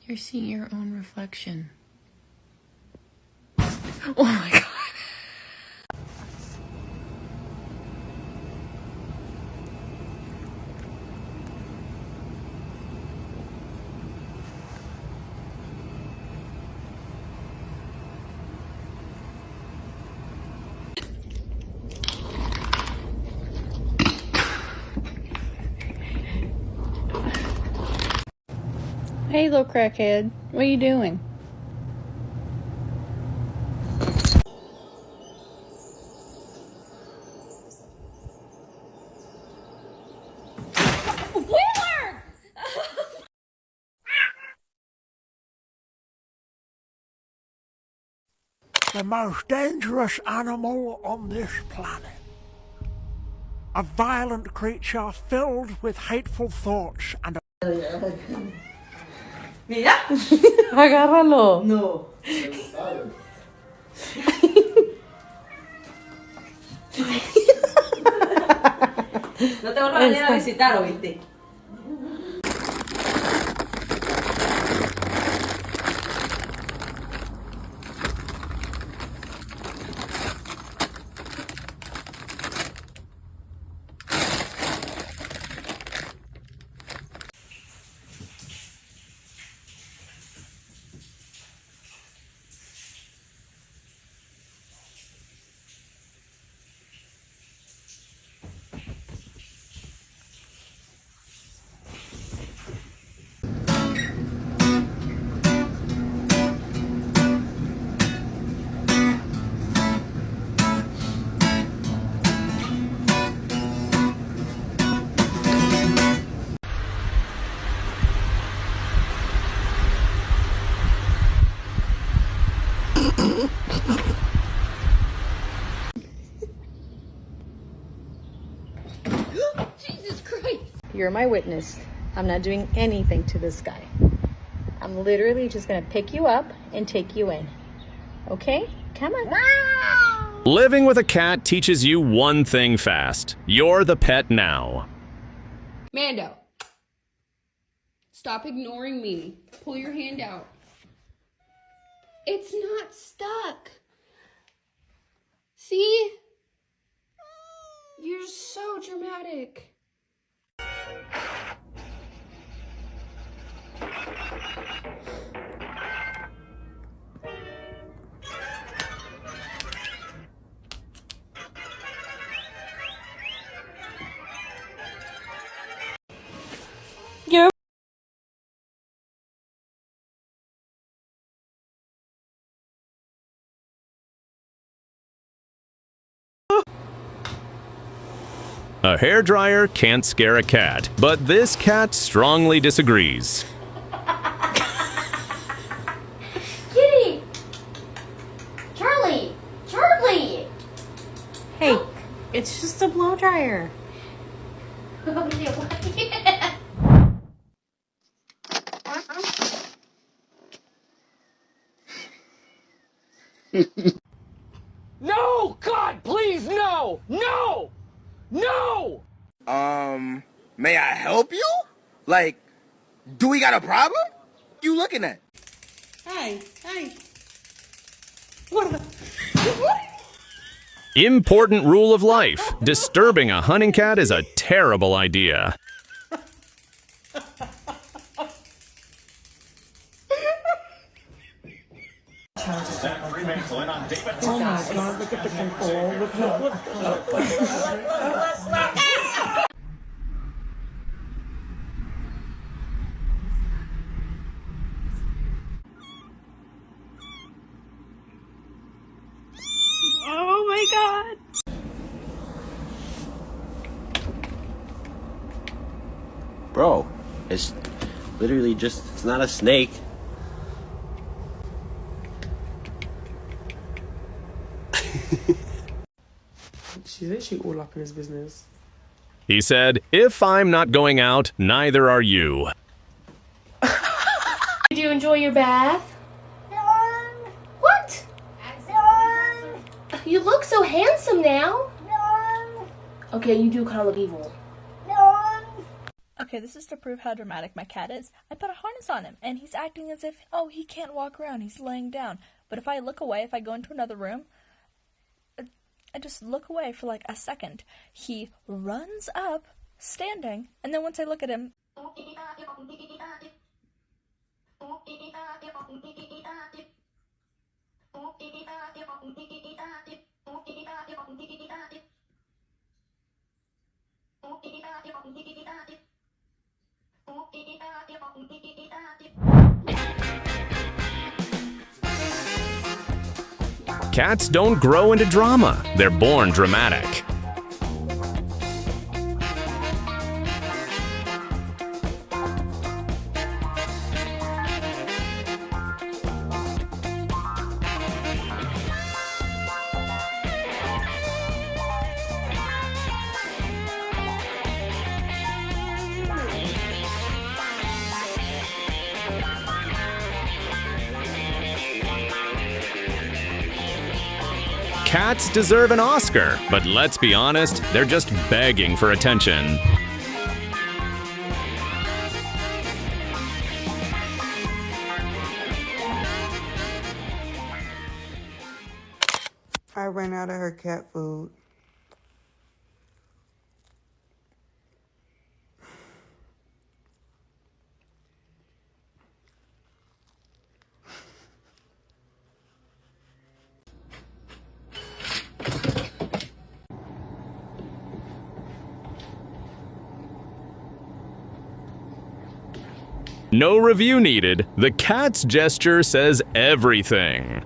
You're seeing your own reflection. Oh my God. Hey, little crackhead. What are you doing? Wheeler! The most dangerous animal on this planet. A violent creature filled with hateful thoughts and Mira. Agárralo. No. No te vuelvas a venir a visitar, ¿oíste? Jesus Christ! You're my witness. I'm not doing anything to this guy. I'm literally just gonna pick you up and take you in. Okay? Come on. Living with a cat teaches you one thing fast. You're the pet now. Mando, stop ignoring me. Pull your hand out. It's not stuck. See? You're so dramatic. A hairdryer can't scare a cat, but this cat strongly disagrees. Kitty! Charlie! Charlie! Hey, it's just a blow dryer. No! God, please, no! No! No! May I help you? Like, do we got a problem? What you looking at? Hey! Important rule of life. Disturbing a hunting cat is a terrible idea. Oh my God, look at the control. Look. Oh my God. Bro, it's literally just, it's not a snake. She's literally all up in his business. He said, "If I'm not going out, neither are you." Did you enjoy your bath? What? You look so handsome now. Okay, you do kind of look evil. Okay. Okay, this is to prove how dramatic my cat is. I put a harness on him, and he's acting as if, oh, he can't walk around, he's laying down. But if I look away, if I go into another room, I just look away for like a second. He runs up, standing, and then once I look at him, Cats don't grow into drama. They're born dramatic. Cats deserve an Oscar, but let's be honest, they're just begging for attention. I ran out of her cat food. No review needed. The cat's gesture says everything.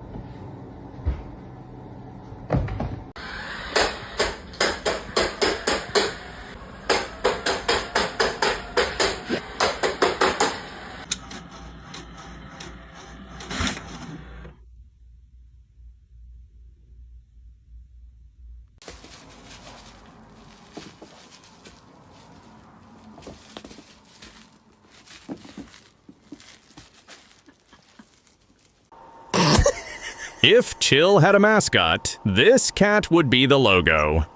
If Chill had a mascot, this cat would be the logo.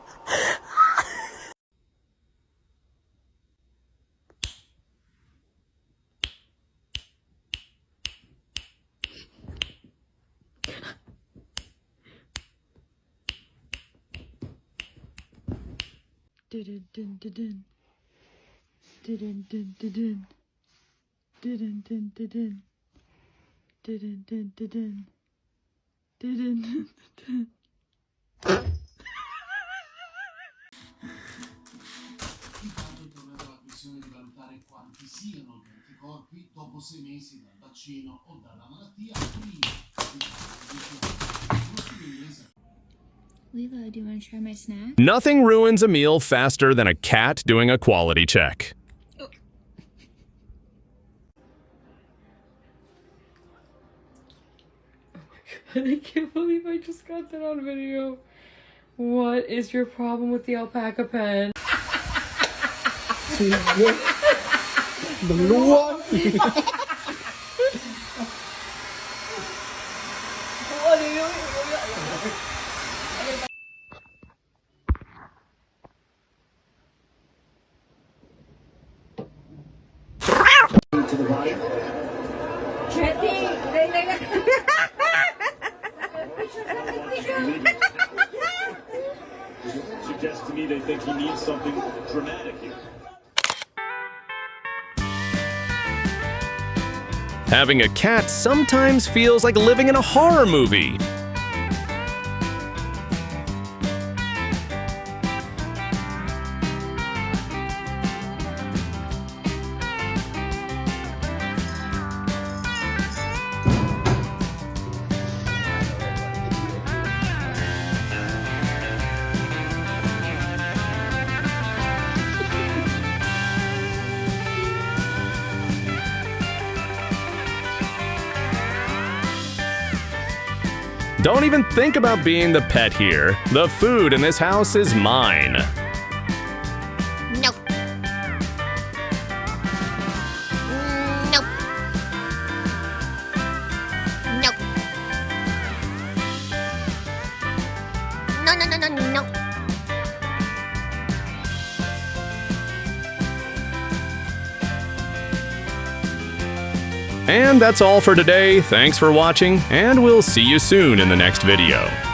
Di valutare quanti siano gli anticorpi dopo 6 mesi dal vaccino o dalla malattia Lila, do you want to try my snack? Nothing ruins a meal faster than a cat doing a quality check. I can't believe I just got that on video. What is your problem with the alpaca pen? Suggests to me they think he needs something dramatic here. Having a cat sometimes feels like living in a horror movie. Don't even think about being the pet here. The food in this house is mine. Nope. Nope. Nope. No, no, no, no, no. And that's all for today. Thanks for watching, and we'll see you soon in the next video.